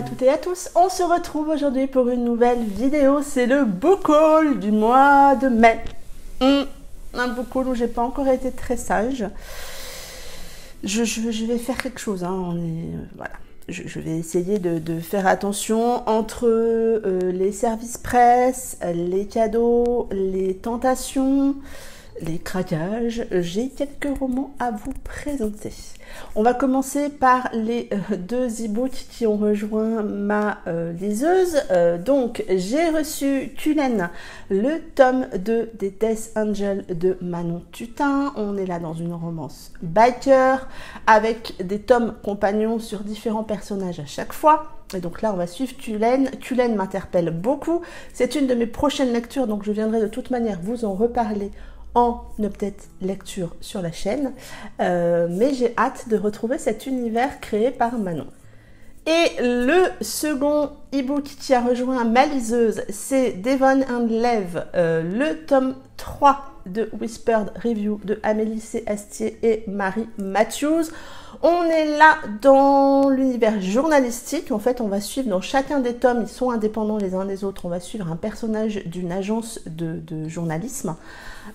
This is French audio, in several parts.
à toutes et à tous, on se retrouve aujourd'hui pour une nouvelle vidéo, c'est le book haul du mois de mai. Un book haul où j'ai pas encore été très sage. Je vais faire quelque chose, hein. Voilà. Je vais essayer de faire attention entre les services presse, les cadeaux, les tentations, les craquages. J'ai quelques romans à vous présenter. On va commencer par les deux e-books qui ont rejoint ma liseuse. Donc, j'ai reçu Tulène, le tome 2 des Death Angels de Manon Tutin. On est là dans une romance biker avec des tomes compagnons sur différents personnages à chaque fois. Et donc là, on va suivre Tulène. Tulène m'interpelle beaucoup. C'est une de mes prochaines lectures, donc je viendrai de toute manière vous en reparler en update lecture sur la chaîne, mais j'ai hâte de retrouver cet univers créé par Manon. Et le second e-book qui a rejoint ma liseuse, c'est Devon and Lev, le tome 3 de Whispered Review de Amélie C. Astier et Marie Matthews. On est là dans l'univers journalistique. En fait, on va suivre dans chacun des tomes, ils sont indépendants les uns des autres, on va suivre un personnage d'une agence de journalisme.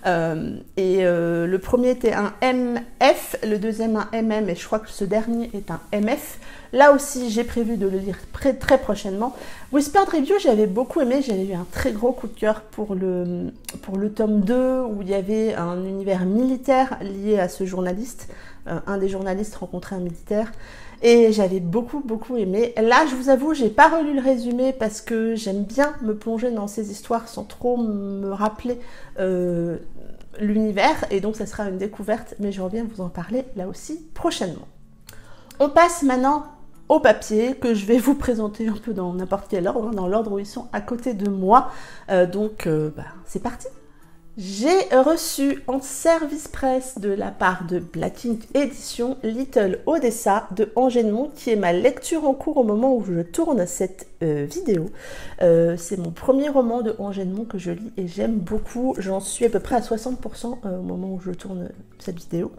Le premier était un MF, le deuxième un MM, et je crois que ce dernier est un MF. Là aussi, j'ai prévu de le lire très prochainement. Whispered Review, j'avais beaucoup aimé, j'avais eu un très gros coup de cœur pour le tome 2, où il y avait un univers militaire lié à ce journaliste. Un des journalistes rencontrait un militaire. Et j'avais beaucoup aimé. Là, je vous avoue, j'ai pas relu le résumé parce que j'aime bien me plonger dans ces histoires sans trop me rappeler l'univers. Et donc, ça sera une découverte, mais je reviens vous en parler là aussi prochainement. On passe maintenant au papier que je vais vous présenter un peu dans n'importe quel ordre, hein, dans l'ordre où ils sont à côté de moi. C'est parti. J'ai reçu en service presse de la part de Black Ink Édition Little Odessa de Angenemont, qui est ma lecture en cours au moment où je tourne cette vidéo. C'est mon premier roman de Angenemont que je lis et j'aime beaucoup. J'en suis à peu près à 60% au moment où je tourne cette vidéo.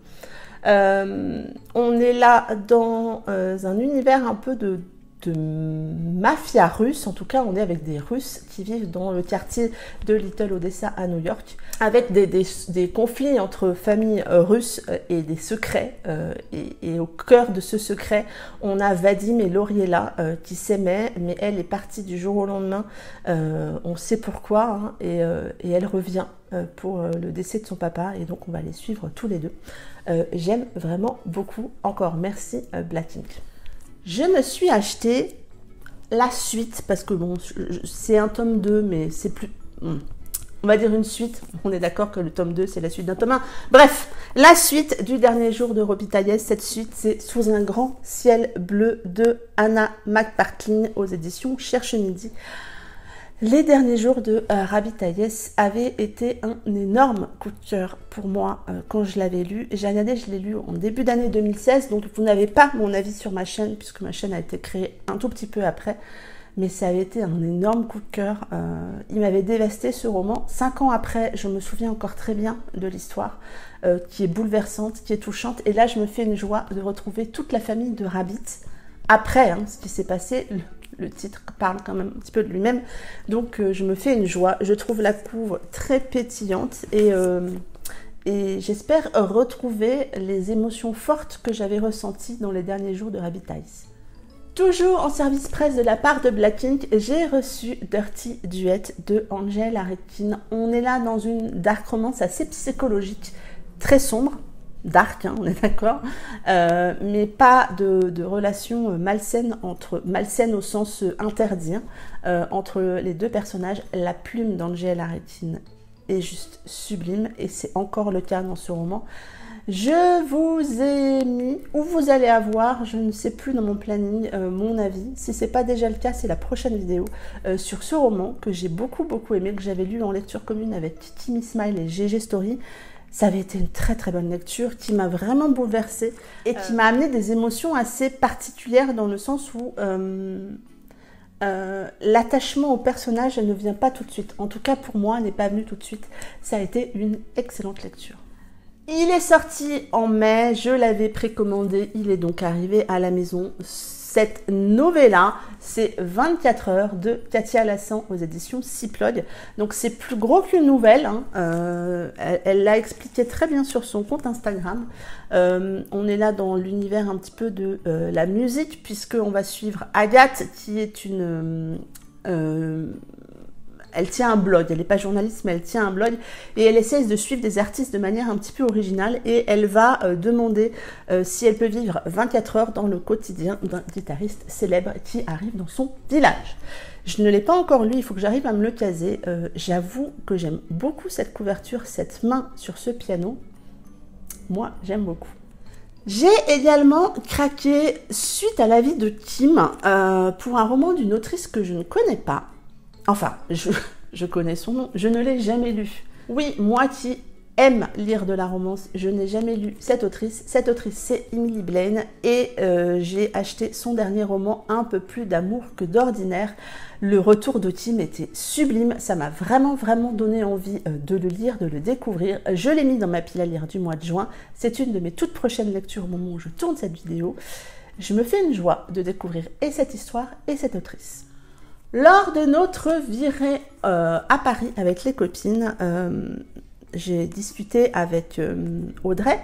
On est là dans un univers un peu de mafia russe. En tout cas, on est avec des Russes qui vivent dans le quartier de Little Odessa à New York, avec des conflits entre familles russes et des secrets. Et au cœur de ce secret, on a Vadim et Lauriela qui s'aimaient, mais elle est partie du jour au lendemain. On sait pourquoi, hein, et elle revient pour le décès de son papa, et donc on va les suivre tous les deux. J'aime vraiment beaucoup. Encore merci Black Ink. Je me suis acheté la suite, parce que bon, c'est un tome 2, mais c'est plus... On va dire une suite. On est d'accord que le tome 2, c'est la suite d'un tome 1. Bref, la suite du dernier jour de Robbie Taillès. Cette suite, c'est Sous un grand ciel bleu de Anna McPartlin aux éditions Cherche Midi. Les derniers jours de Robbie Taillès avaient été un énorme coup de cœur pour moi quand je l'avais lu. J'ai regardé, je l'ai lu en début d'année 2016, donc vous n'avez pas mon avis sur ma chaîne, puisque ma chaîne a été créée un tout petit peu après. Mais ça avait été un énorme coup de cœur. Il m'avait dévasté ce roman. 5 ans après, je me souviens encore très bien de l'histoire, qui est bouleversante, qui est touchante. Et là, je me fais une joie de retrouver toute la famille de Rabbit. Après ce qui s'est passé, le titre parle quand même un petit peu de lui-même. Donc, je me fais une joie. Je trouve la couve très pétillante et j'espère retrouver les émotions fortes que j'avais ressenties dans les derniers jours de Robbie Taillès. Toujours en service presse de la part de Black Ink, j'ai reçu Dirty Duet de Angel Arekin. On est là dans une dark romance assez psychologique, très sombre, dark, hein, on est d'accord, mais pas de relation malsaine, malsaine au sens interdit, entre les deux personnages. La plume d'Angel Arekin est juste sublime et c'est encore le cas dans ce roman. Je vous ai mis, ou vous allez avoir, je ne sais plus dans mon planning, mon avis. Si ce n'est pas déjà le cas, c'est la prochaine vidéo sur ce roman que j'ai beaucoup aimé, que j'avais lu en lecture commune avec Timmy Smile et GG Story. Ça avait été une très bonne lecture qui m'a vraiment bouleversée et qui m'a amené des émotions assez particulières dans le sens où l'attachement au personnage ne vient pas tout de suite. En tout cas, pour moi, n'est pas venu tout de suite. Ça a été une excellente lecture. Il est sorti en mai, je l'avais précommandé, il est donc arrivé à la maison. Cette novella, c'est 24 heures de Katia Lassan aux éditions Cyplog. Donc c'est plus gros qu'une nouvelle, hein. Elle l'a expliqué très bien sur son compte Instagram. On est là dans l'univers un petit peu de la musique, puisqu'on va suivre Agathe, qui est une... elle tient un blog, elle n'est pas journaliste, mais elle tient un blog et elle essaie de suivre des artistes de manière un petit peu originale et elle va demander si elle peut vivre 24 heures dans le quotidien d'un guitariste célèbre qui arrive dans son village. Je ne l'ai pas encore lu, il faut que j'arrive à me le caser. J'avoue que j'aime beaucoup cette couverture, cette main sur ce piano. Moi, j'aime beaucoup. J'ai également craqué suite à l'avis de Kim pour un roman d'une autrice que je ne connais pas. Enfin, je connais son nom, je ne l'ai jamais lu. Oui, moi qui aime lire de la romance, je n'ai jamais lu cette autrice. Cette autrice, c'est Emily Blaine et j'ai acheté son dernier roman, Un peu plus d'amour que d'ordinaire. Le retour de Kim était sublime, ça m'a vraiment donné envie de le lire, de le découvrir. Je l'ai mis dans ma pile à lire du mois de juin. C'est une de mes toutes prochaines lectures au moment où je tourne cette vidéo. Je me fais une joie de découvrir et cette histoire et cette autrice. Lors de notre virée à Paris avec les copines, j'ai discuté avec Audrey.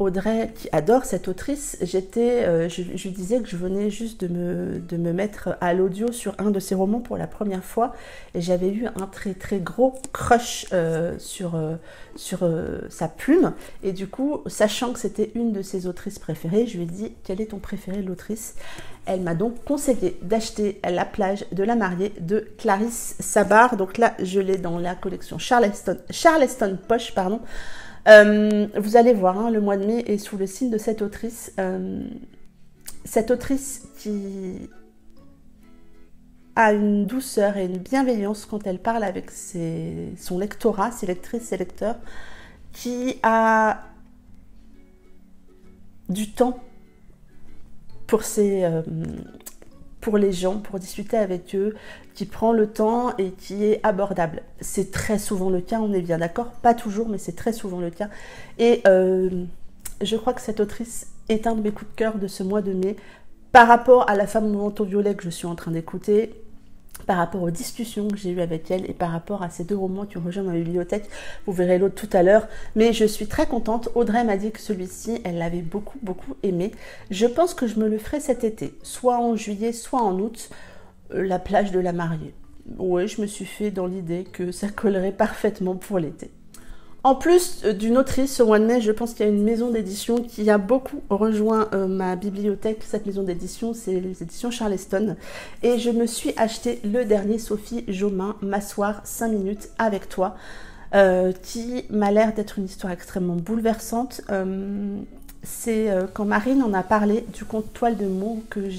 Audrey qui adore cette autrice, je lui disais que je venais juste de me mettre à l'audio sur un de ses romans pour la première fois et j'avais eu un très gros crush sur sa plume et du coup, sachant que c'était une de ses autrices préférées, je lui ai dit quel est ton préféré de l'autrice. Elle m'a donc conseillé d'acheter La plage de la mariée de Clarisse Sabar. Donc là, je l'ai dans la collection Charleston Poche, pardon. Vous allez voir, hein, le mois de mai est sous le signe de cette autrice. Cette autrice qui a une douceur et une bienveillance quand elle parle avec son lectorat, ses lectrices, ses lecteurs, qui a du temps pour les gens, pour discuter avec eux, qui prend le temps et qui est abordable. C'est très souvent le cas, on est bien d'accord, pas toujours, mais c'est très souvent le cas. Et je crois que cette autrice est un de mes coups de cœur de ce mois de mai, par rapport à La femme au manteau violet que je suis en train d'écouter, par rapport aux discussions que j'ai eues avec elle et par rapport à ces deux romans qui ont rejoint ma bibliothèque. Vous verrez l'autre tout à l'heure, mais je suis très contente. Audrey m'a dit que celui-ci, elle l'avait beaucoup aimé. Je pense que je me le ferai cet été, soit en juillet, soit en août, La plage de la mariée. Ouais, je me suis fait dans l'idée que ça collerait parfaitement pour l'été. En plus d'une autrice, au mois de mai, je pense qu'il y a une maison d'édition qui a beaucoup rejoint ma bibliothèque. Cette maison d'édition, c'est les éditions Charleston. Et je me suis acheté le dernier Sophie Jomain, M'asseoir 5 minutes avec toi, qui m'a l'air d'être une histoire extrêmement bouleversante. C'est quand Marine en a parlé du conte Toile de Mots que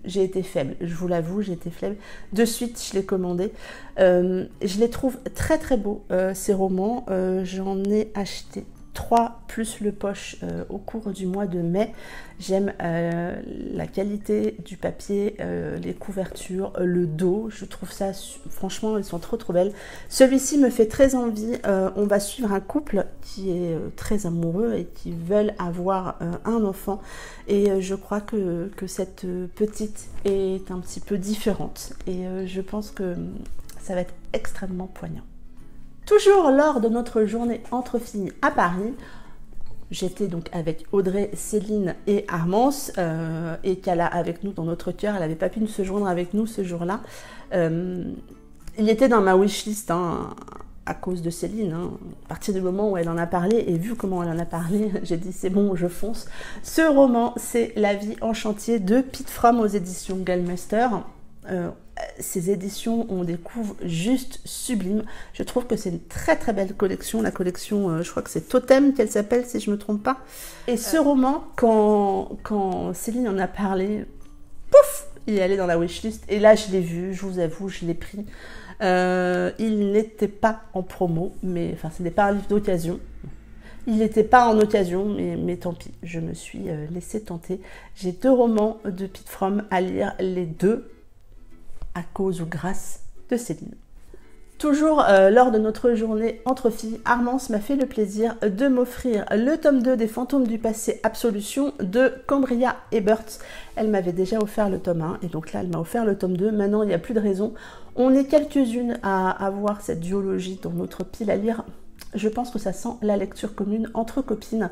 j'ai été faible, je vous l'avoue, j'ai été faible. De suite, je l'ai commandé. Je les trouve très beaux, ces romans. J'en ai acheté 3 plus le poche au cours du mois de mai. J'aime la qualité du papier, les couvertures, le dos. Je trouve ça, franchement, elles sont trop belles. Celui-ci me fait très envie. On va suivre un couple qui est très amoureux et qui veulent avoir un enfant. Et je crois que cette petite est un petit peu différente. Et je pense que ça va être extrêmement poignant. Toujours lors de notre journée entre filles à Paris, j'étais donc avec Audrey, Céline et Armance et Kala avec nous dans notre cœur. Elle n'avait pas pu se joindre avec nous ce jour-là. Il était dans ma wishlist à cause de Céline. À partir du moment où elle en a parlé et vu comment elle en a parlé, j'ai dit c'est bon, je fonce. Ce roman, c'est La vie en chantier de Pete Fromm aux éditions Gallmeister. Ces éditions, on découvre juste sublime. Je trouve que c'est une très belle collection. La collection, je crois que c'est Totem qu'elle s'appelle, si je ne me trompe pas. Et ce roman, quand Céline en a parlé, pouf, il est allé dans la wishlist. Et là, je l'ai vu, je vous avoue, je l'ai pris. Il n'était pas en promo, mais enfin, ce n'est pas un livre d'occasion. Il n'était pas en occasion, mais tant pis, je me suis laissée tenter. J'ai 2 romans de Pete Fromm à lire, les 2 à cause ou grâce de Céline. Toujours lors de notre journée entre filles, Armance m'a fait le plaisir de m'offrir le tome 2 des Fantômes du passé Absolution de Cambria Ebert. Elle m'avait déjà offert le tome 1 et donc là elle m'a offert le tome 2. Maintenant il n'y a plus de raison. On est quelques-unes à avoir cette duologie dans notre pile à lire. Je pense que ça sent la lecture commune entre copines.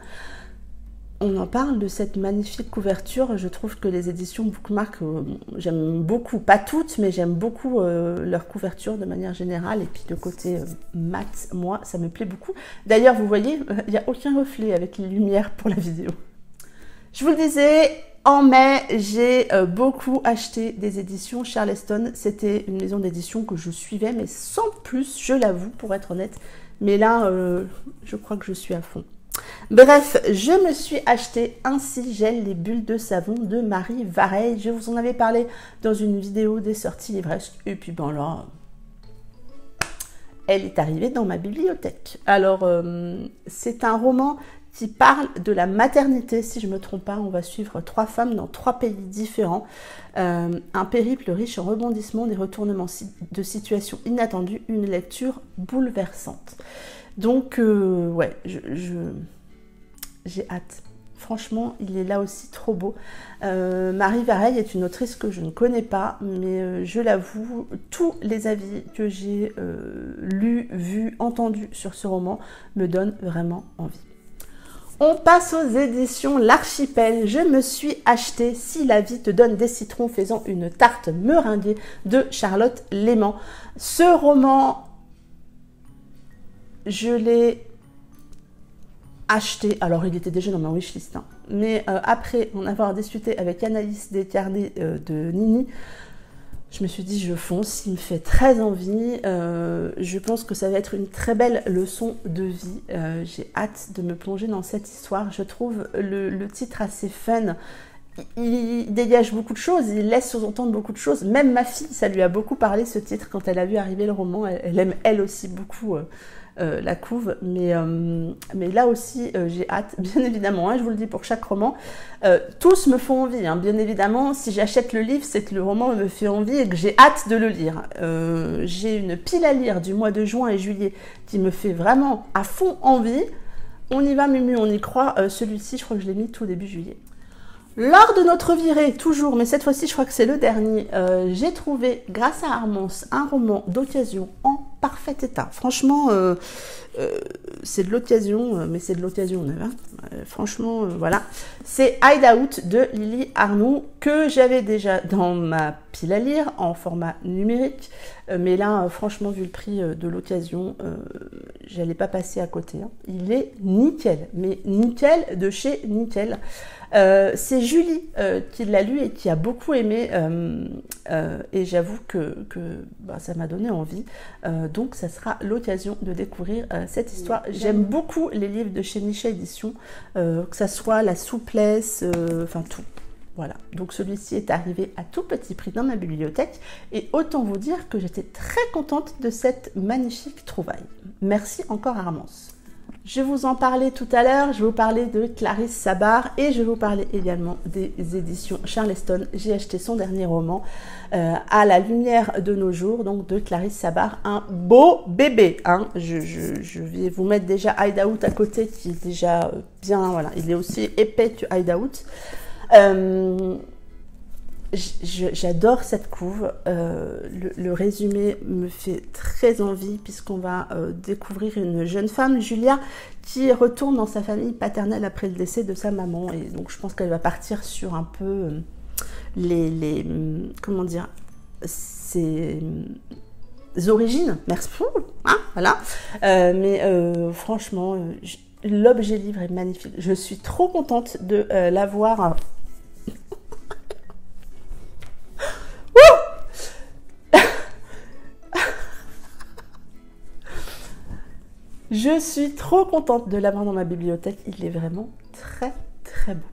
On en parle de cette magnifique couverture. Je trouve que les éditions Bookmark, j'aime beaucoup, pas toutes, mais j'aime beaucoup leur couverture de manière générale. Et puis le côté mat, moi, ça me plaît beaucoup. D'ailleurs, vous voyez, il n'y a aucun reflet avec les lumières pour la vidéo. Je vous le disais, en mai, j'ai beaucoup acheté des éditions Charleston. C'était une maison d'édition que je suivais, mais sans plus, je l'avoue, pour être honnête. Mais là, je crois que je suis à fond. Bref, je me suis acheté un Sigel les bulles de savon de Marie Vareille. Je vous en avais parlé dans une vidéo des sorties livresques. Et puis ben là, elle est arrivée dans ma bibliothèque. Alors, c'est un roman qui parle de la maternité, si je ne me trompe pas. On va suivre 3 femmes dans 3 pays différents. Un périple riche en rebondissements, des retournements de situations inattendues, une lecture bouleversante. Donc, ouais, j'ai hâte. Franchement, il est là aussi trop beau. Marie Vareille est une autrice que je ne connais pas, mais je l'avoue, tous les avis que j'ai lus, vus, entendus sur ce roman me donnent vraiment envie. On passe aux éditions L'Archipel. Je me suis acheté Si la vie te donne des citrons faisant une tarte meringuée de Charlotte Léman. Ce roman, je l'ai acheté, alors il était déjà dans ma wishlist, hein. Mais après en avoir discuté avec Anaïs Descarnets de Nini, je me suis dit je fonce, il me fait très envie. Je pense que ça va être une très belle leçon de vie. J'ai hâte de me plonger dans cette histoire. Je trouve le titre assez fun. Il dégage beaucoup de choses, il laisse sous-entendre beaucoup de choses. Même ma fille, ça lui a beaucoup parlé ce titre quand elle a vu arriver le roman. Elle aime elle aussi beaucoup la couve, mais là aussi j'ai hâte, bien évidemment, hein, je vous le dis pour chaque roman, tous me font envie, hein, bien évidemment. Si j'achète le livre, c'est que le roman me fait envie et que j'ai hâte de le lire. J'ai une pile à lire du mois de juin et juillet qui me fait vraiment à fond envie. On y va Mumu, on y croit. Celui-ci, je crois que je l'ai mis tout début juillet. Lors de notre virée, toujours, mais cette fois-ci je crois que c'est le dernier, j'ai trouvé, grâce à Armance, un roman d'occasion en parfait état. Franchement, c'est de l'occasion, mais c'est de l'occasion neuve. Hein. Franchement, voilà. C'est Hideout de Lily Arnoux, que j'avais déjà dans ma pile à lire, en format numérique. Mais là, franchement, vu le prix de l'occasion, j'allais pas passer à côté. Hein. Il est nickel, mais nickel de chez nickel. C'est Julie qui l'a lu et qui a beaucoup aimé et j'avoue que bah, ça m'a donné envie, donc ça sera l'occasion de découvrir cette histoire. J'aime beaucoup les livres de chez Niche Éditions, que ça soit la souplesse, enfin tout. Voilà, donc celui-ci est arrivé à tout petit prix dans ma bibliothèque et autant vous dire que j'étais très contente de cette magnifique trouvaille. Merci encore Armance. Je vous en parlais tout à l'heure, je vais vous parler de Clarisse Sabart et je vais vous parler également des éditions Charleston. J'ai acheté son dernier roman, À la lumière de nos jours, donc de Clarisse Sabart, un beau bébé. Hein. Je vais vous mettre déjà Hideout à côté qui est déjà bien, voilà, il est aussi épais que Hideout. J'adore cette couve, le résumé me fait très envie puisqu'on va découvrir une jeune femme, Julia, qui retourne dans sa famille paternelle après le décès de sa maman et donc je pense qu'elle va partir sur un peu comment dire, ses origines, merci, hein, voilà, mais franchement, l'objet livre est magnifique, je suis trop contente de l'avoir. Je suis trop contente de l'avoir dans ma bibliothèque. Il est vraiment très très beau.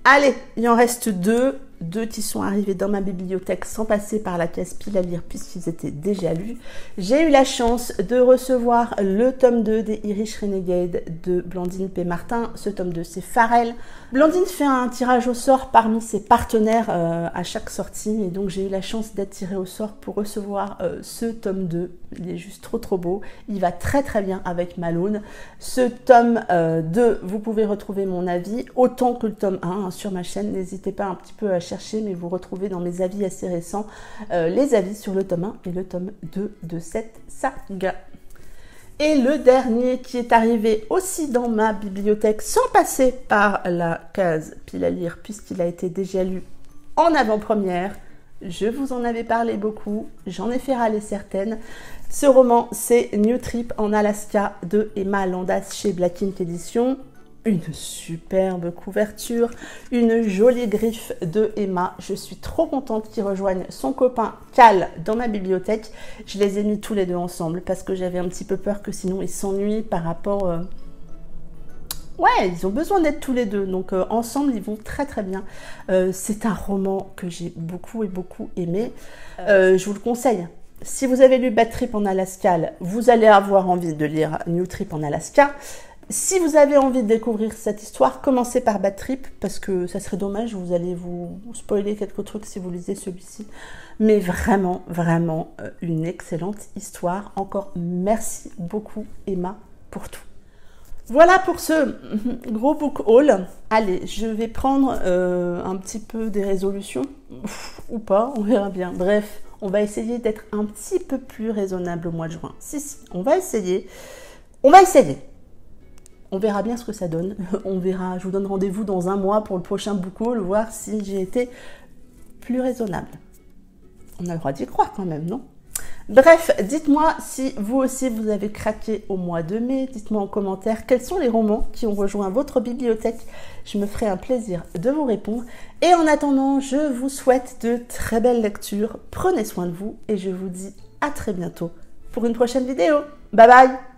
Allez, il en reste 2. 2 qui sont arrivés dans ma bibliothèque sans passer par la case pile à lire puisqu'ils étaient déjà lus. J'ai eu la chance de recevoir le tome 2 des Irish Renegade de Blandine P. Martin. Ce tome 2, c'est Pharrell. Blandine fait un tirage au sort parmi ses partenaires à chaque sortie et donc j'ai eu la chance d'être tirée au sort pour recevoir ce tome 2. Il est juste trop beau. Il va très bien avec Malone. Ce tome 2, vous pouvez retrouver mon avis autant que le tome 1 hein, sur ma chaîne. N'hésitez pas un petit peu à chercher, mais vous retrouvez dans mes avis assez récents les avis sur le tome 1 et le tome 2 de cette saga. Et le dernier qui est arrivé aussi dans ma bibliothèque sans passer par la case pile à lire puisqu'il a été déjà lu en avant-première. Je vous en avais parlé beaucoup, j'en ai fait râler certaines. Ce roman, c'est New Trip en Alaska de Emma Landas chez Black Ink Edition. Une superbe couverture, une jolie griffe de Emma. Je suis trop contente qu'ils rejoignent son copain Cal dans ma bibliothèque. Je les ai mis tous les deux ensemble parce que j'avais un petit peu peur que sinon ils s'ennuient par rapport... Ouais, ils ont besoin d'être tous les deux, donc ensemble ils vont très bien. C'est un roman que j'ai beaucoup aimé. Je vous le conseille. Si vous avez lu Bad Trip en Alaska, vous allez avoir envie de lire New Trip en Alaska. Si vous avez envie de découvrir cette histoire, commencez par Bad Trip parce que ça serait dommage, vous allez vous spoiler quelques trucs si vous lisez celui-ci. Mais vraiment une excellente histoire. Encore merci beaucoup Emma pour tout. Voilà pour ce gros book haul. Allez, je vais prendre un petit peu des résolutions, ou pas, on verra bien. Bref, on va essayer d'être un petit peu plus raisonnable au mois de juin. Si, on va essayer. On verra bien ce que ça donne. On verra, je vous donne rendez-vous dans un mois pour le prochain book haul, voir si j'ai été plus raisonnable. On a le droit d'y croire quand même, non ? Bref, dites-moi si vous aussi vous avez craqué au mois de mai. Dites-moi en commentaire quels sont les romans qui ont rejoint votre bibliothèque. Je me ferai un plaisir de vous répondre. Et en attendant, je vous souhaite de très belles lectures. Prenez soin de vous et je vous dis à très bientôt pour une prochaine vidéo. Bye bye!